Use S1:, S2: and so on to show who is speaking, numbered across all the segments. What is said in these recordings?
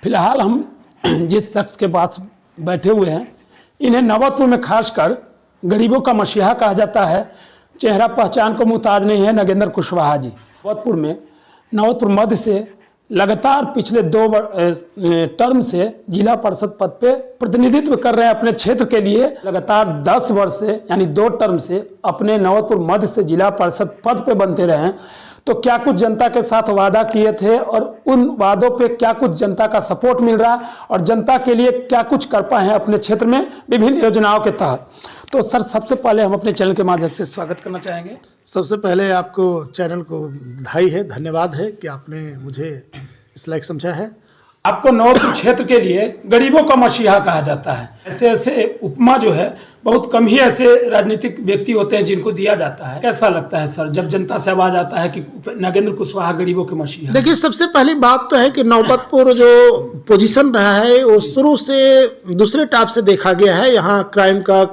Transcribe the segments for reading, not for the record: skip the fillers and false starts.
S1: फिलहाल हम जिस शख्स के पास बैठे हुए हैं, इन्हें नवतपुर में खासकर गरीबों का मसीहा कहा जाता है। चेहरा पहचान को मुहताज नहीं है नगेंद्र कुशवाहा जी। नवतपुर मध्य से लगातार पिछले 2 टर्म से जिला परिषद पद पे प्रतिनिधित्व कर रहे हैं अपने क्षेत्र के लिए। लगातार 10 वर्ष से यानी 2 टर्म से अपने नवतपुर मध्य से जिला परिषद पद पे बनते रहे हैं। तो क्या कुछ जनता के साथ वादा किए थे और उन वादों पे क्या कुछ जनता का सपोर्ट मिल रहा है और जनता के लिए क्या कुछ कर पाए हैं अपने क्षेत्र में विभिन्न योजनाओं के तहत। तो सर, सबसे पहले हम अपने चैनल के माध्यम से स्वागत करना चाहेंगे।
S2: सबसे पहले आपको चैनल को बधाई है, धन्यवाद है कि आपने मुझे इस लायक समझा है।
S1: आपको नवतपुर क्षेत्र के लिए गरीबों का मसीहा कहा जाता है। ऐसे उपमा जो है बहुत कम ही ऐसे राजनीतिक व्यक्ति होते हैं जिनको दिया जाता है। कैसा लगता है सर जब जनता से आवाज आता है कि नगेंद्र कुशवाहा गरीबों के मसीहा?
S2: देखिए, सबसे पहली बात तो है कि नवतपुर जो पोजीशन रहा है वो शुरू से दूसरे टाइप से देखा गया है। यहाँ क्राइम का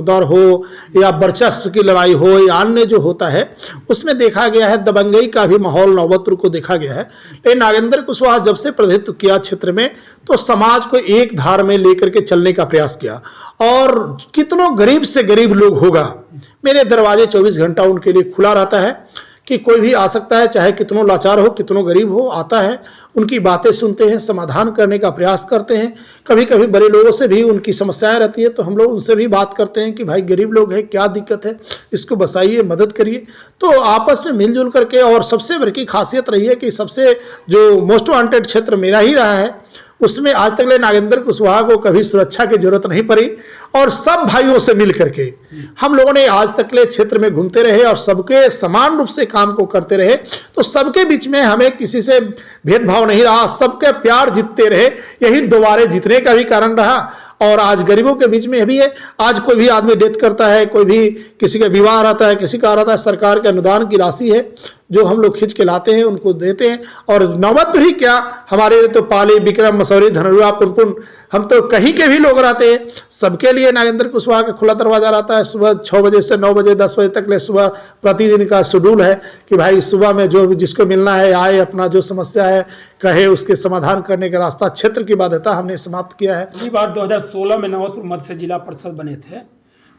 S2: दौर हो या वर्चस्व की लड़ाई हो या अन्य जो होता है उसमें देखा गया है, दबंगई का भी माहौल नवतपुर को देखा गया है। लेकिन नगेंद्र कुशवाहा जब से प्रतिनिधित्व किया क्षेत्र में तो समाज को एक धार में लेकर के चलने का प्रयास किया और कितनों गरीब से गरीब लोग होगा, मेरे दरवाजे 24 घंटा उनके लिए खुला रहता है कि कोई भी आ सकता है, चाहे कितनों लाचार हो कितनों गरीब हो, आता है, उनकी बातें सुनते हैं, समाधान करने का प्रयास करते हैं। कभी कभी बड़े लोगों से भी उनकी समस्याएं रहती है तो हम लोग उनसे भी बात करते हैं कि भाई गरीब लोग हैं, क्या दिक्कत है, इसको बसाइए, मदद करिए। तो आपस में मिलजुल करके, और सबसे बड़ी की खासियत रही है कि सबसे जो मोस्ट वांटेड क्षेत्र मेरा ही रहा है उसमें आज तक नगेंद्र कुशवाहा को कभी सुरक्षा की जरूरत नहीं पड़ी और सब भाइयों से मिल करके हम लोगों ने आज तक क्षेत्र में घूमते रहे और सबके समान रूप से काम को करते रहे। तो सबके बीच में हमें किसी से भेदभाव नहीं रहा, सबके प्यार जीतते रहे, यही दोबारे जीतने का भी कारण रहा। और आज गरीबों के बीच में भी है, आज कोई भी आदमी डेथ करता है, कोई भी किसी का विवाह रहता है, किसी का रहता है, सरकार के अनुदान की राशि है जो हम लोग खींच के लाते हैं, उनको देते हैं। और नवतपुर ही क्या, हमारे तो पाली, विक्रम, मसौरी, धनरुआ, पुनपुन, हम तो कहीं के भी लोग रहते हैं, सबके लिए नगेंद्र कुशवाहा का खुला दरवाजा रहता है। सुबह 6 बजे से 9 बजे 10 बजे तक सुबह प्रतिदिन का शेड्यूल है कि भाई सुबह में जो जिसको मिलना है आए, अपना जो समस्या है कहे, उसके समाधान करने का रास्ता क्षेत्र की बाध्यता हमने समाप्त किया है।
S1: पहली बार 2016 में नवतपुर मध्य से जिला परिषद बने थे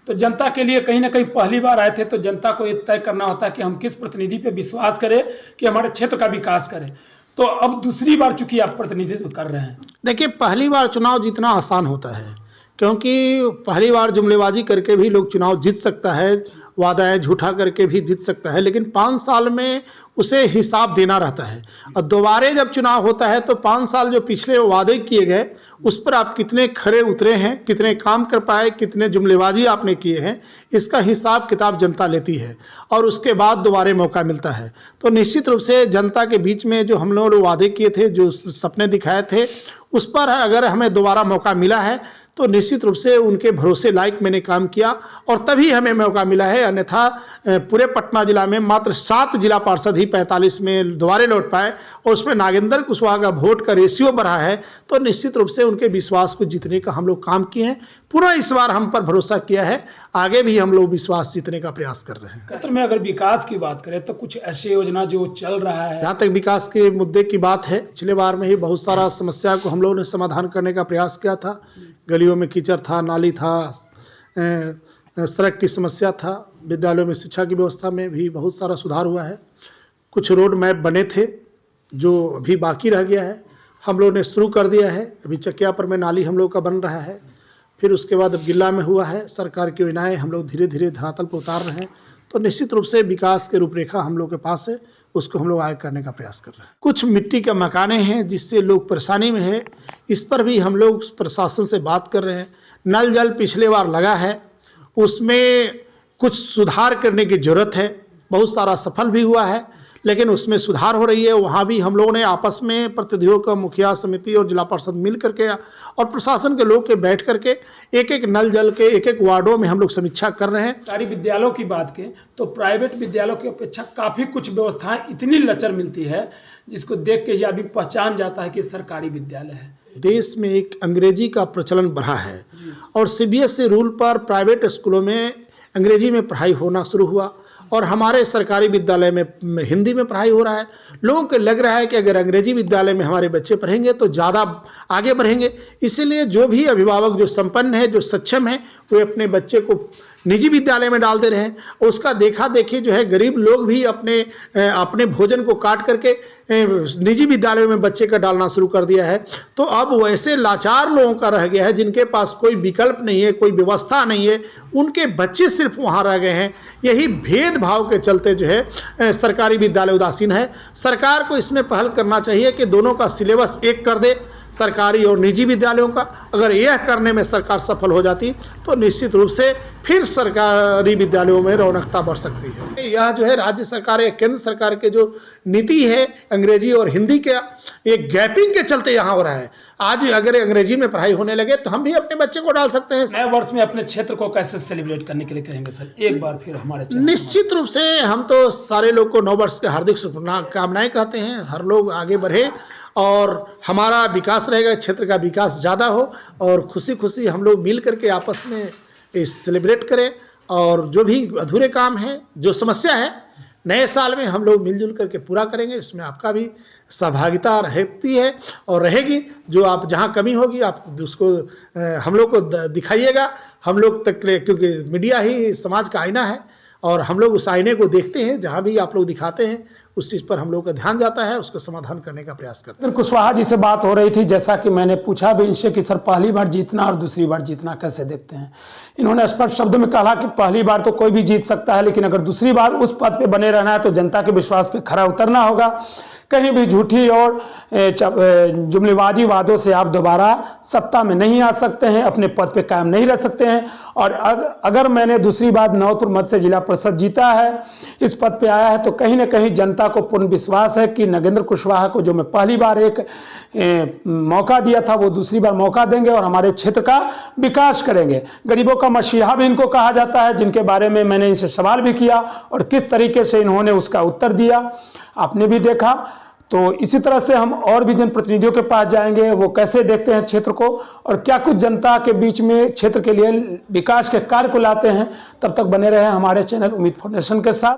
S1: तो जनता के लिए कहीं ना कहीं पहली बार आए थे, तो जनता को ये तय करना होता है कि हम किस प्रतिनिधि पे विश्वास करें कि हमारे क्षेत्र का विकास करें। तो अब दूसरी बार चूंकि आप प्रतिनिधित्व कर रहे हैं,
S2: देखिए पहली बार चुनाव जीतना आसान होता है क्योंकि पहली बार जुमलेबाजी करके भी लोग चुनाव जीत सकता है, वादाएं झूठा करके भी जीत सकता है, लेकिन 5 साल में उसे हिसाब देना रहता है। और दोबारे जब चुनाव होता है तो 5 साल जो पिछले वादे किए गए उस पर आप कितने खरे उतरे हैं, कितने काम कर पाए, कितने जुमलेबाजी आपने किए हैं, इसका हिसाब किताब जनता लेती है और उसके बाद दोबारे मौका मिलता है। तो निश्चित रूप से जनता के बीच में जो हम लोग वादे किए थे, जो सपने दिखाए थे, उस पर अगर हमें दोबारा मौका मिला है तो निश्चित रूप से उनके भरोसे लायक मैंने काम किया और तभी हमें मौका मिला है। अन्यथा पूरे पटना जिला में मात्र 7 जिला पार्षद ही 45 में दोबारे लौट पाए और उसमें नगेंद्र कुशवाहा का वोट का रेशियो बढ़ा है। तो निश्चित रूप से उनके विश्वास को जीतने का हम लोग काम किए हैं। पुनः इस बार हम पर भरोसा किया है, आगे भी हम लोग विश्वास जीतने का प्रयास कर रहे हैं।
S1: क्षेत्र में अगर विकास की बात करें तो कुछ ऐसी योजना जो चल रहा है,
S2: जहाँ तक विकास के मुद्दे की बात है, पिछले बार में ही बहुत सारा समस्या को हम लोगों ने समाधान करने का प्रयास किया था। गलियों में कीचड़ था, नाली था, सड़क की समस्या था, विद्यालयों में शिक्षा की व्यवस्था में भी बहुत सारा सुधार हुआ है। कुछ रोड मैप बने थे जो अभी बाकी रह गया है, हम लोगों ने शुरू कर दिया है। अभी चकियापुर में नाली हम लोग का बन रहा है, फिर उसके बाद अब गिल्ला में हुआ है। सरकार की योजनाएं हम लोग धीरे धीरे धरातल पर उतार रहे हैं। तो निश्चित रूप से विकास के रूपरेखा हम लोग के पास है, उसको हम लोग आगे करने का प्रयास कर रहे हैं। कुछ मिट्टी के मकाने हैं जिससे लोग परेशानी में है, इस पर भी हम लोग प्रशासन से बात कर रहे हैं। नल जल पिछले बार लगा है, उसमें कुछ सुधार करने की ज़रूरत है। बहुत सारा सफल भी हुआ है लेकिन उसमें सुधार हो रही है। वहाँ भी हम लोगों ने आपस में प्रतिनिधियों का मुखिया समिति और जिला परिषद मिल करके और प्रशासन के लोग के बैठ करके एक एक नल जल के एक एक वार्डों में हम लोग समीक्षा कर रहे हैं।
S1: सरकारी विद्यालयों की बात करें तो प्राइवेट विद्यालयों की अपेक्षा काफ़ी कुछ व्यवस्थाएं इतनी लचर मिलती है जिसको देख के ही आदमी पहचान जाता है कि सरकारी विद्यालय है।
S2: देश में एक अंग्रेजी का प्रचलन बढ़ा है और CBSE रूल पर प्राइवेट स्कूलों में अंग्रेजी में पढ़ाई होना शुरू हुआ और हमारे सरकारी विद्यालय में हिंदी में पढ़ाई हो रहा है। लोगों को लग रहा है कि अगर अंग्रेजी विद्यालय में हमारे बच्चे पढ़ेंगे तो ज़्यादा आगे बढ़ेंगे। इसीलिए जो भी अभिभावक जो संपन्न है, जो सक्षम है, वे अपने बच्चे को निजी विद्यालय में डाल दे रहे हैं। उसका देखा देखी जो है गरीब लोग भी अपने भोजन को काट करके निजी विद्यालयों में बच्चे का डालना शुरू कर दिया है। तो अब वैसे लाचार लोगों का रह गया है जिनके पास कोई विकल्प नहीं है, कोई व्यवस्था नहीं है, उनके बच्चे सिर्फ वहाँ रह गए हैं। यही भेदभाव के चलते जो है सरकारी विद्यालय उदासीन है। सरकार को इसमें पहल करना चाहिए कि दोनों का सिलेबस एक कर दे, सरकारी और निजी विद्यालयों का। अगर यह करने में सरकार सफल हो जाती तो निश्चित रूप से फिर सरकारी विद्यालयों में रौनकता बढ़ सकती है। यह जो है राज्य सरकार या केंद्र सरकार के जो नीति है अंग्रेजी और हिंदी के एक गैपिंग के चलते यहाँ हो रहा है। आज अगर अंग्रेजी में पढ़ाई होने लगे तो हम भी अपने बच्चे को डाल सकते हैं।
S1: नए वर्ष में अपने क्षेत्र को कैसे सेलिब्रेट करने के लिए कहेंगे सर, एक बार फिर हमारे
S2: निश्चित रूप से हम तो सारे लोग को नव वर्ष के हार्दिक शुभकामनाएं कहते हैं। हर लोग आगे बढ़े और हमारा विकास रहेगा, क्षेत्र का विकास ज़्यादा हो और खुशी खुशी हम लोग मिल करके आपस में सेलिब्रेट करें। और जो भी अधूरे काम हैं, जो समस्या है, नए साल में हम लोग मिलजुल करके पूरा करेंगे। इसमें आपका भी सहभागिता रहती है और रहेगी। जो आप जहाँ कमी होगी आप उसको हम लोग को दिखाइएगा। हम लोग तक, क्योंकि मीडिया ही समाज का आईना है और हम लोग उस आईने को देखते हैं। जहाँ भी आप लोग दिखाते हैं उस चीज़ पर हम लोग का ध्यान जाता है, उसको समाधान करने का प्रयास करते हैं।
S1: कुशवाहा जी से बात हो रही थी, जैसा कि मैंने पूछा भी इनसे कि सर पहली बार जीतना और दूसरी बार जीतना कैसे देखते हैं। इन्होंने स्पष्ट शब्द में कहा कि पहली बार तो कोई भी जीत सकता है, लेकिन अगर दूसरी बार उस पद पे बने रहना है तो जनता के विश्वास पे खरा उतरना होगा। कहीं भी झूठी और जुमलेबाजी वादों से आप दोबारा सत्ता में नहीं आ सकते हैं, अपने पद पे कायम नहीं रह सकते हैं। और अगर मैंने दूसरी बार नौतपुर मध्य से जिला परिषद जीता है, इस पद पे आया है, तो कहीं ना कहीं जनता को पूर्ण विश्वास है कि नगेंद्र कुशवाहा को जो मैं पहली बार एक मौका दिया था वो दूसरी बार मौका देंगे और हमारे क्षेत्र का विकास करेंगे। गरीबों का मसीहा भी इनको कहा जाता है, जिनके बारे में मैंने इनसे सवाल भी किया और किस तरीके से इन्होंने उसका उत्तर दिया आपने भी देखा। तो इसी तरह से हम और भी जनप्रतिनिधियों के पास जाएंगे, वो कैसे देखते हैं क्षेत्र को और क्या कुछ जनता के बीच में क्षेत्र के लिए विकास के कार्य को लाते हैं। तब तक बने रहे हमारे चैनल उम्मीद फाउंडेशन के साथ।